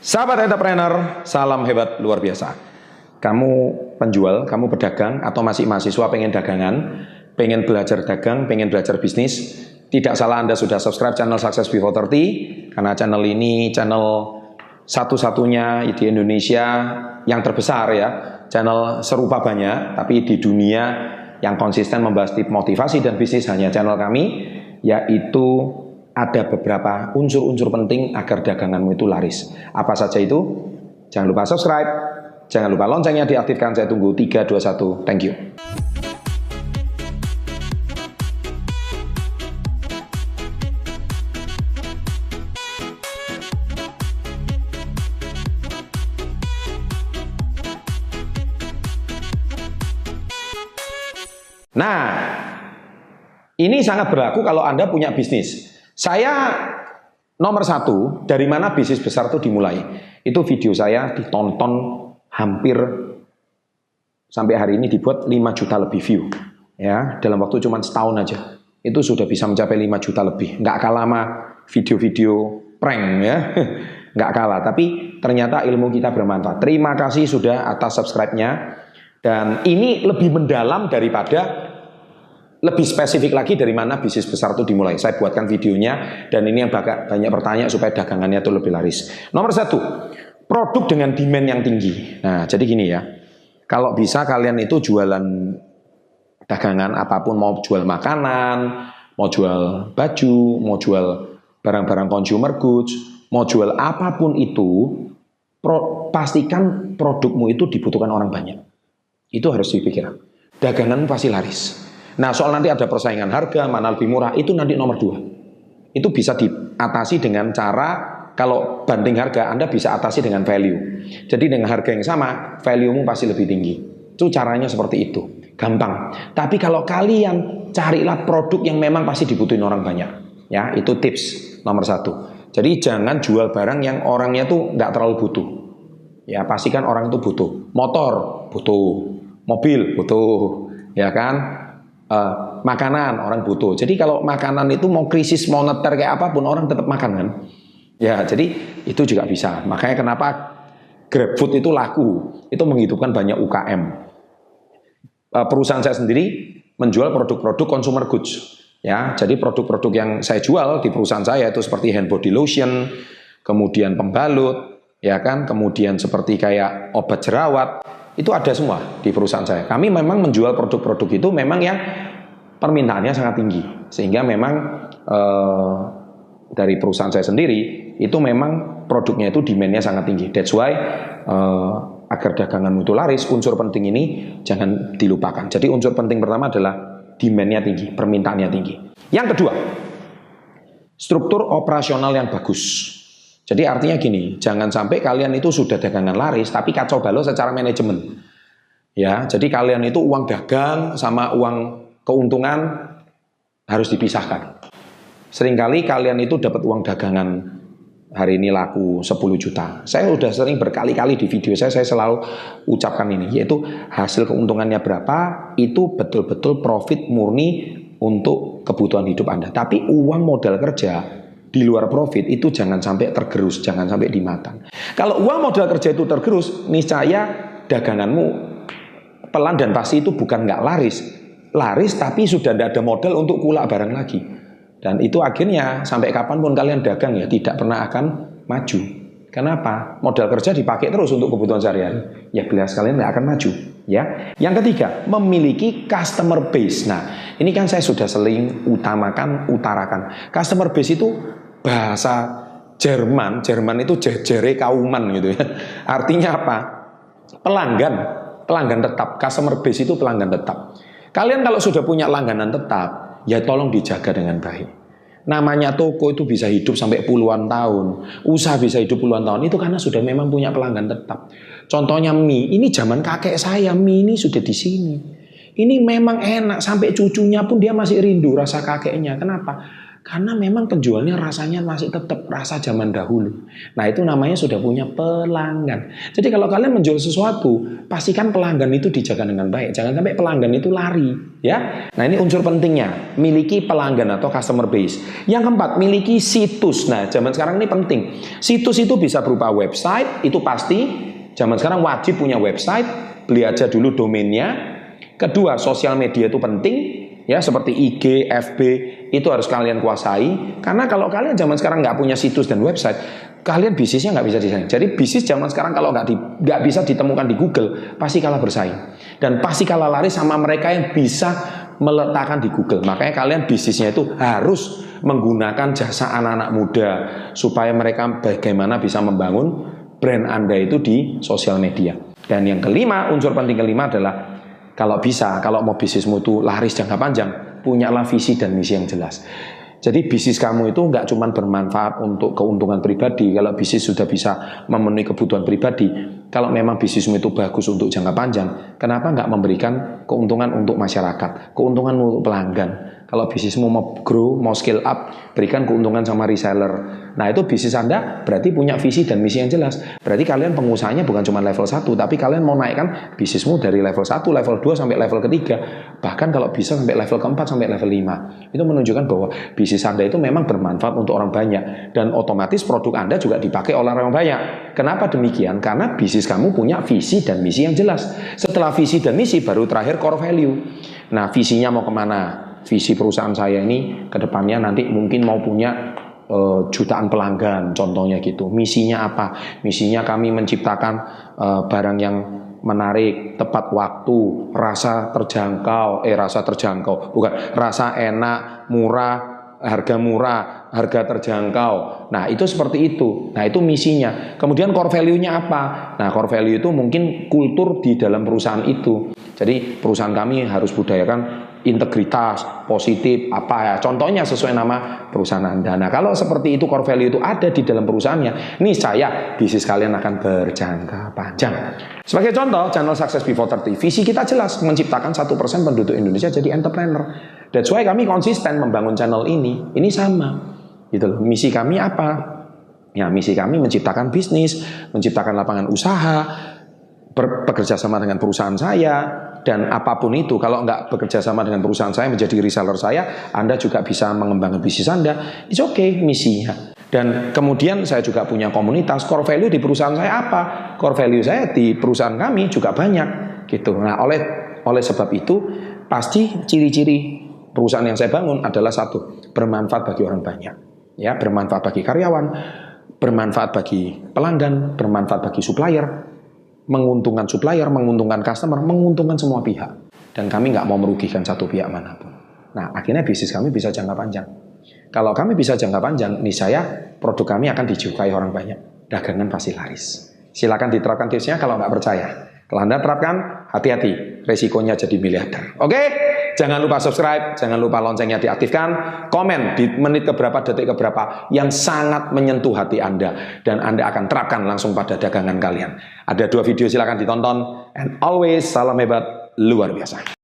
Sahabat entrepreneur, salam hebat luar biasa. Kamu penjual, kamu pedagang, atau masih mahasiswa pengen dagangan, pengen belajar dagang, pengen belajar bisnis, tidak salah Anda sudah subscribe channel Success Before 30, karena channel ini channel satu-satunya di Indonesia yang terbesar ya. Channel serupa banyak, tapi di dunia yang konsisten membahas tip motivasi dan bisnis hanya channel kami, yaitu ada beberapa unsur-unsur penting agar daganganmu itu laris. Apa saja itu? Jangan lupa subscribe, jangan lupa loncengnya diaktifkan. Saya tunggu 3, 2, 1. Thank you. Nah, ini sangat berlaku kalau Anda punya bisnis. Saya nomor 1, dari mana bisnis besar itu dimulai. Itu video saya ditonton hampir sampai hari ini dibuat 5 juta lebih view. Ya, dalam waktu cuma setahun aja. Itu sudah bisa mencapai 5 juta lebih. Nggak kalah sama video-video prank ya. Nggak kalah, tapi ternyata ilmu kita bermanfaat. Terima kasih sudah atas subscribe-nya. Dan ini lebih mendalam daripada lebih spesifik lagi dari mana bisnis besar itu dimulai. Saya buatkan videonya dan ini yang banyak bertanya supaya dagangannya itu lebih laris. Nomor 1, produk dengan demand yang tinggi. Nah, jadi gini ya. Kalau bisa kalian itu jualan dagangan apapun, mau jual makanan, mau jual baju, mau jual barang-barang consumer goods, mau jual apapun itu, pastikan produkmu itu dibutuhkan orang banyak. Itu harus dipikirkan. Daganganmu pasti laris. Nah, soal nanti ada persaingan harga, mana lebih murah, itu nanti nomor 2. Itu bisa diatasi dengan cara, kalau banding harga, Anda bisa atasi dengan value. Jadi dengan harga yang sama, value-mu pasti lebih tinggi. Itu caranya seperti itu. Gampang. Tapi kalau kalian carilah produk yang memang pasti dibutuhin orang banyak. Ya, itu tips nomor 1. Jadi jangan jual barang yang orangnya tuh nggak terlalu butuh. Ya, pastikan orang itu butuh. Motor, butuh. Mobil, butuh. Ya kan? Makanan orang butuh. Jadi kalau makanan itu mau krisis moneter kayak apapun orang tetap makan kan. Ya, jadi itu juga bisa. Makanya kenapa GrabFood itu laku. Itu menghidupkan banyak UKM. Perusahaan saya sendiri menjual produk-produk consumer goods. Ya, jadi produk-produk yang saya jual di perusahaan saya itu seperti hand body lotion, kemudian pembalut, ya kan, kemudian seperti kayak obat jerawat. Itu ada semua di perusahaan saya. Kami memang menjual produk-produk itu memang yang permintaannya sangat tinggi. Sehingga memang dari perusahaan saya sendiri, itu memang produknya itu demand-nya sangat tinggi. That's why agar daganganmu itu laris, unsur penting ini jangan dilupakan. Jadi unsur penting pertama adalah demand-nya tinggi, permintaannya tinggi. Yang kedua, struktur operasional yang bagus. Jadi artinya gini, jangan sampai kalian itu sudah dagangan laris, tapi kacau balau secara manajemen. Ya, jadi kalian itu uang dagang sama uang keuntungan harus dipisahkan. Seringkali kalian itu dapat uang dagangan hari ini laku 10 juta. Saya sudah sering berkali-kali di video saya selalu ucapkan ini, yaitu hasil keuntungannya berapa, itu betul-betul profit murni untuk kebutuhan hidup Anda. Tapi uang modal kerja di luar profit itu jangan sampai tergerus, jangan sampai dimakan. Kalau uang modal kerja itu tergerus, niscaya daganganmu pelan dan pasti itu bukan nggak laris. Laris tapi sudah tidak ada modal untuk kulak barang lagi. Dan itu akhirnya sampai kapanpun kalian dagang ya tidak pernah akan maju. Kenapa? Modal kerja dipakai terus untuk kebutuhan sehari-hari. Ya jelas kalian nggak akan maju. Ya. Yang ketiga, memiliki customer base. Nah, ini kan saya sudah sering utarakan. Customer base itu bahasa Jerman itu jejere kauman gitu ya. Artinya apa? Pelanggan tetap. Customer base itu pelanggan tetap. Kalian kalau sudah punya langganan tetap, ya tolong dijaga dengan baik. Namanya toko itu bisa hidup sampai puluhan tahun, usaha bisa hidup puluhan tahun, itu karena sudah memang punya pelanggan tetap. Contohnya mie, ini zaman kakek saya, mie ini sudah di sini. Ini memang enak, sampai cucunya pun dia masih rindu rasa kakeknya. Kenapa? Karena memang penjualnya rasanya masih tetap rasa zaman dahulu. Nah, itu namanya sudah punya pelanggan. Jadi kalau kalian menjual sesuatu, pastikan pelanggan itu dijaga dengan baik. Jangan sampai pelanggan itu lari, ya. Nah, ini unsur pentingnya, miliki pelanggan atau customer base. Yang keempat, miliki situs. Nah, zaman sekarang ini penting. Situs itu bisa berupa website, itu pasti. Zaman sekarang wajib punya website, beli aja dulu domainnya. Kedua, sosial media itu penting. Ya, seperti IG, FB, itu harus kalian kuasai. Karena kalau kalian zaman sekarang nggak punya situs dan website, kalian bisnisnya nggak bisa disaing. Jadi bisnis zaman sekarang kalau nggak bisa ditemukan di Google, pasti kalah bersaing. Dan pasti kalah lari sama mereka yang bisa meletakkan di Google. Makanya kalian bisnisnya itu harus menggunakan jasa anak-anak muda, supaya mereka bagaimana bisa membangun brand Anda itu di sosial media. Dan yang kelima, unsur penting kelima adalah kalau bisa, kalau mau bisnismu itu laris jangka panjang, punyalah visi dan misi yang jelas. Jadi bisnis kamu itu nggak cuma bermanfaat untuk keuntungan pribadi. Kalau bisnis sudah bisa memenuhi kebutuhan pribadi, kalau memang bisnismu itu bagus untuk jangka panjang, kenapa nggak memberikan keuntungan untuk masyarakat, keuntungan untuk pelanggan? Kalau bisnismu mau grow, mau scale up, berikan keuntungan sama reseller. Nah, itu bisnis Anda berarti punya visi dan misi yang jelas. Berarti kalian pengusahanya bukan cuma level 1, tapi kalian mau naikkan bisnismu dari level 1, level 2, sampai level ketiga. Bahkan kalau bisa sampai level keempat, sampai level 5. Itu menunjukkan bahwa bisnis Anda itu memang bermanfaat untuk orang banyak. Dan otomatis produk Anda juga dipakai oleh orang banyak. Kenapa demikian? Karena bisnis kamu punya visi dan misi yang jelas. Setelah visi dan misi, baru terakhir core value. Nah, visinya mau kemana? Visi perusahaan saya ini ke depannya nanti mungkin mau punya jutaan pelanggan, contohnya gitu. Misinya apa? Misinya kami menciptakan barang yang menarik, tepat waktu, rasa terjangkau, rasa enak, murah, harga terjangkau. Nah, itu seperti itu. Nah, itu misinya. Kemudian core value-nya apa? Nah, core value itu mungkin kultur di dalam perusahaan itu. Jadi, perusahaan kami harus budayakan integritas, positif, apa ya, contohnya sesuai nama perusahaan Anda. Nah, kalau seperti itu core value itu ada di dalam perusahaannya, niscaya bisnis kalian akan berjangka panjang. Sebagai contoh, channel Success Before 30, visi kita jelas, menciptakan 1% penduduk Indonesia jadi entrepreneur. That's why kami konsisten membangun channel ini sama, gitu loh. Misi kami apa? Ya, misi kami menciptakan bisnis, menciptakan lapangan usaha, bekerja sama dengan perusahaan saya. Dan apapun itu, kalau nggak bekerja sama dengan perusahaan saya, menjadi reseller saya, Anda juga bisa mengembangkan bisnis Anda. It's okay, misinya. Dan kemudian saya juga punya komunitas. Core value di perusahaan saya apa? Core value saya di perusahaan kami juga banyak, gitu. Nah, oleh sebab itu, pasti ciri-ciri perusahaan yang saya bangun adalah satu, bermanfaat bagi orang banyak, ya, bermanfaat bagi karyawan, bermanfaat bagi pelanggan, bermanfaat bagi supplier, menguntungkan supplier, menguntungkan customer, menguntungkan semua pihak. Dan kami nggak mau merugikan satu pihak manapun. Nah, akhirnya bisnis kami bisa jangka panjang. Kalau kami bisa jangka panjang, niscaya produk kami akan disukai orang banyak. Dagangan pasti laris. Silakan diterapkan tipsnya kalau nggak percaya. Kalau Anda terapkan, hati-hati, resikonya jadi miliarder. Oke? Jangan lupa subscribe, jangan lupa loncengnya diaktifkan, komen di menit keberapa, detik keberapa yang sangat menyentuh hati Anda, dan Anda akan terapkan langsung pada dagangan kalian. Ada 2 video, silakan ditonton, and always salam hebat luar biasa.